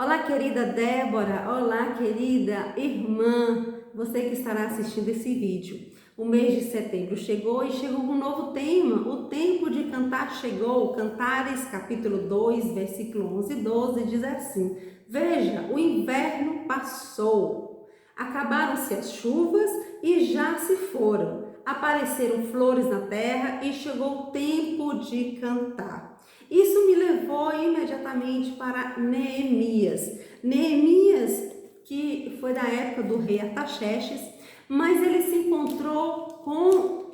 Olá, querida Débora, olá, querida irmã, você que estará assistindo esse vídeo. O mês de setembro chegou e chegou com um novo tema. O tempo de cantar chegou. Cantares, capítulo 2, versículo 11 e 12, diz assim: Veja, o inverno passou, acabaram-se as chuvas e já se foram. Apareceram flores na terra e chegou o tempo de cantar. Isso me levou imediatamente para Neemias. Neemias, que foi da época do rei Artaxerxes, mas ele se encontrou com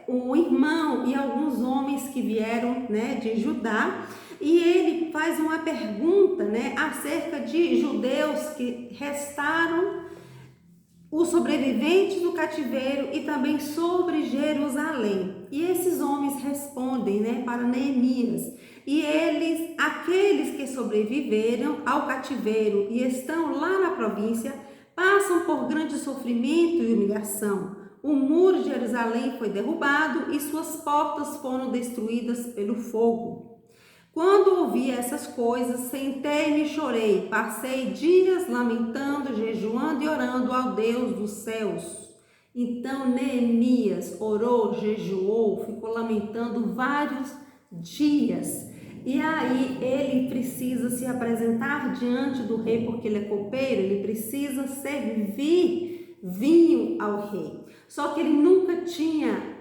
o irmão e alguns homens que vieram, de Judá, e ele faz uma pergunta, acerca de judeus que restaram, os sobreviventes do cativeiro e também sobre Jerusalém. E esses homens respondem, para Neemias. E eles, aqueles que sobreviveram ao cativeiro e estão lá na província, passam por grande sofrimento e humilhação. O muro de Jerusalém foi derrubado e suas portas foram destruídas pelo fogo. Quando ouvi essas coisas, sentei-me e chorei. Passei dias lamentando, jejuando e orando ao Deus dos céus. Então Neemias orou, jejuou, ficou lamentando vários dias. E aí ele precisa se apresentar diante do rei, porque ele é copeiro, ele precisa servir vinho ao rei. Só que ele nunca tinha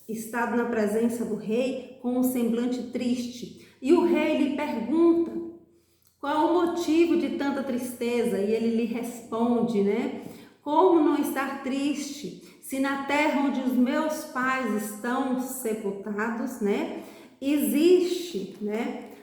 estado na presença do rei com um semblante triste. E o rei lhe pergunta qual o motivo de tanta tristeza, e ele lhe responde, como não estar triste se na terra onde os meus pais estão sepultados, existe,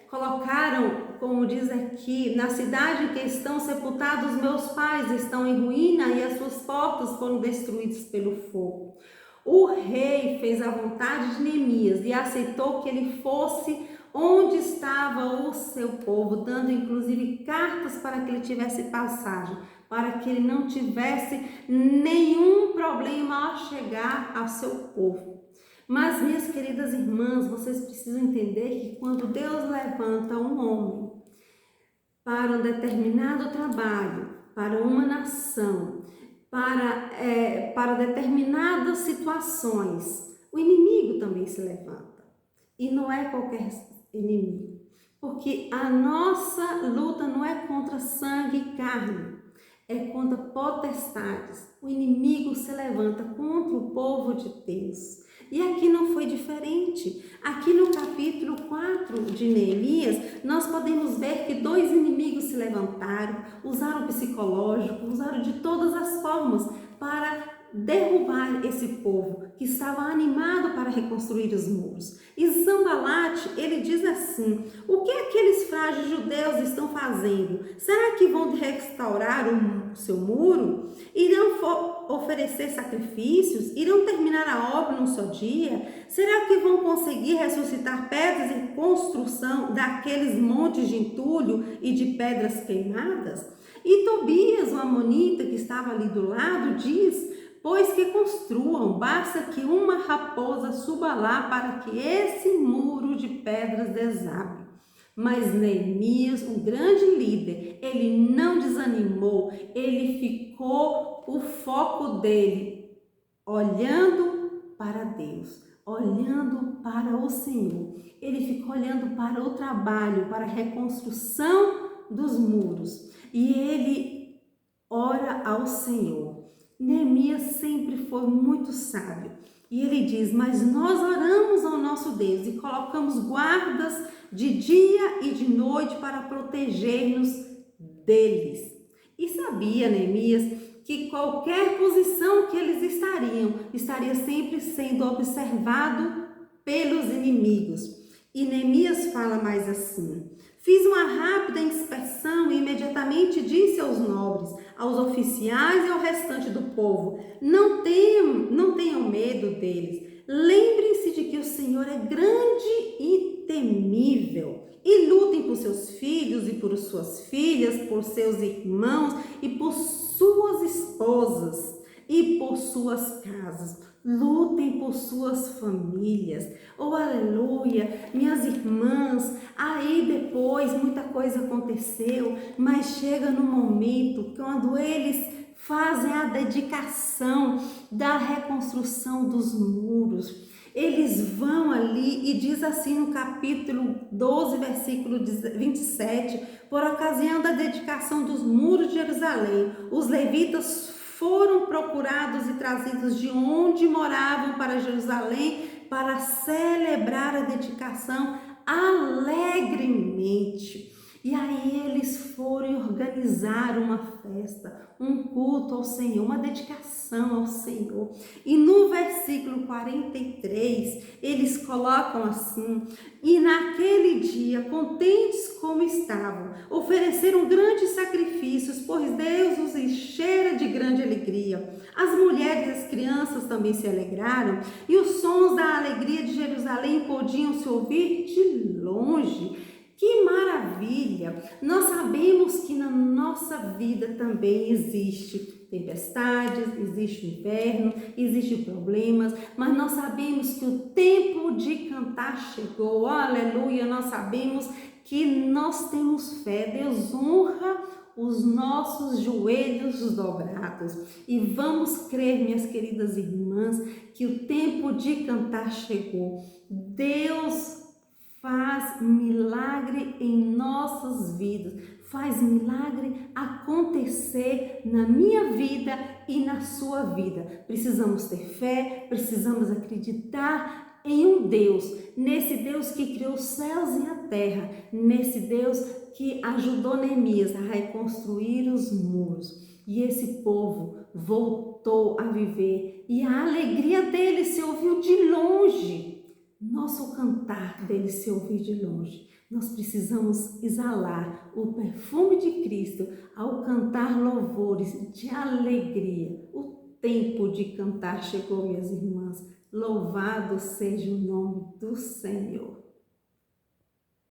colocaram, como diz aqui, na cidade em que estão sepultados meus pais estão em ruína e as suas portas foram destruídas pelo fogo. O rei fez a vontade de Neemias e aceitou que ele fosse onde estava o seu povo, dando inclusive cartas para que ele tivesse passagem, para que ele não tivesse nenhum problema ao chegar ao seu povo. Mas, minhas queridas irmãs, vocês precisam entender que quando Deus levanta um homem para um determinado trabalho, para uma nação, para determinadas situações, o inimigo também se levanta. E não é qualquer inimigo, porque a nossa luta não é contra sangue e carne, é contra potestades. O inimigo se levanta contra o povo de Deus. E aqui não foi diferente. Aqui no capítulo 4 de Neemias, nós podemos ver que dois inimigos se levantaram, usaram o psicológico, usaram de todas as formas para derrubar esse povo que estava animado para reconstruir os muros. E Sanbalate, ele diz assim: o que aqueles frágeis judeus estão fazendo? Será que vão restaurar o seu muro? Irão oferecer sacrifícios? Irão terminar a obra num só dia? Será que vão conseguir ressuscitar pedras em construção daqueles montes de entulho e de pedras queimadas? E Tobias, o amonita que estava ali do lado, diz: pois que construam, basta que uma raposa suba lá para que esse muro de pedras desabe. Mas Neemias, um grande líder, ele não desanimou, ele ficou o foco dele, olhando para Deus, olhando para o Senhor. Ele ficou olhando para o trabalho, para a reconstrução dos muros. E ele ora ao Senhor. Neemias sempre foi muito sábio. E ele diz: mas nós oramos ao nosso Deus e colocamos guardas de dia e de noite para proteger-nos deles. E sabia Neemias que qualquer posição que eles estaria sempre sendo observado pelos inimigos. E Neemias fala mais assim: fiz uma rápida inspeção e imediatamente disse aos nobres, aos oficiais e ao restante do povo: não tenham medo deles. Lembrem-se de que o Senhor é grande e temível. E lutem por seus filhos e por suas filhas, por seus irmãos e por suas esposas e por suas casas. Lutem por suas famílias. Oh, aleluia! Minhas irmãs, Aí depois muita coisa aconteceu, mas chega no momento quando eles fazem a dedicação da reconstrução dos muros. Eles vão ali e diz assim no capítulo 12, versículo 27, por ocasião da dedicação dos muros de Jerusalém, os levitas foram procurados e trazidos de onde moravam para Jerusalém para celebrar a dedicação alegremente. E aí eles foram e organizaram uma festa, um culto ao Senhor, uma dedicação ao Senhor. E no versículo 43, eles colocam assim: e naquele dia, contentes como estavam, ofereceram grandes sacrifícios, pois Deus os enchera de grande alegria. As mulheres e as crianças também se alegraram, e os sons da alegria de Jerusalém podiam se ouvir de longe. Que maravilha! Nós sabemos que na nossa vida também existe tempestades, existe inverno, existe problemas, mas nós sabemos que o tempo de cantar chegou. Aleluia! Nós sabemos que nós temos fé. Deus honra os nossos joelhos dobrados. E vamos crer, minhas queridas irmãs, que o tempo de cantar chegou. Deus faz milagre em nossas vidas, faz milagre acontecer na minha vida e na sua vida. Precisamos ter fé, precisamos acreditar em um Deus, nesse Deus que criou os céus e a terra, nesse Deus que ajudou Neemias a reconstruir os muros. E esse povo voltou a viver e a alegria deles se ouviu de longe. Nosso cantar dele se ouvir de longe. Nós precisamos exalar o perfume de Cristo ao cantar louvores de alegria. O tempo de cantar chegou, minhas irmãs. Louvado seja o nome do Senhor.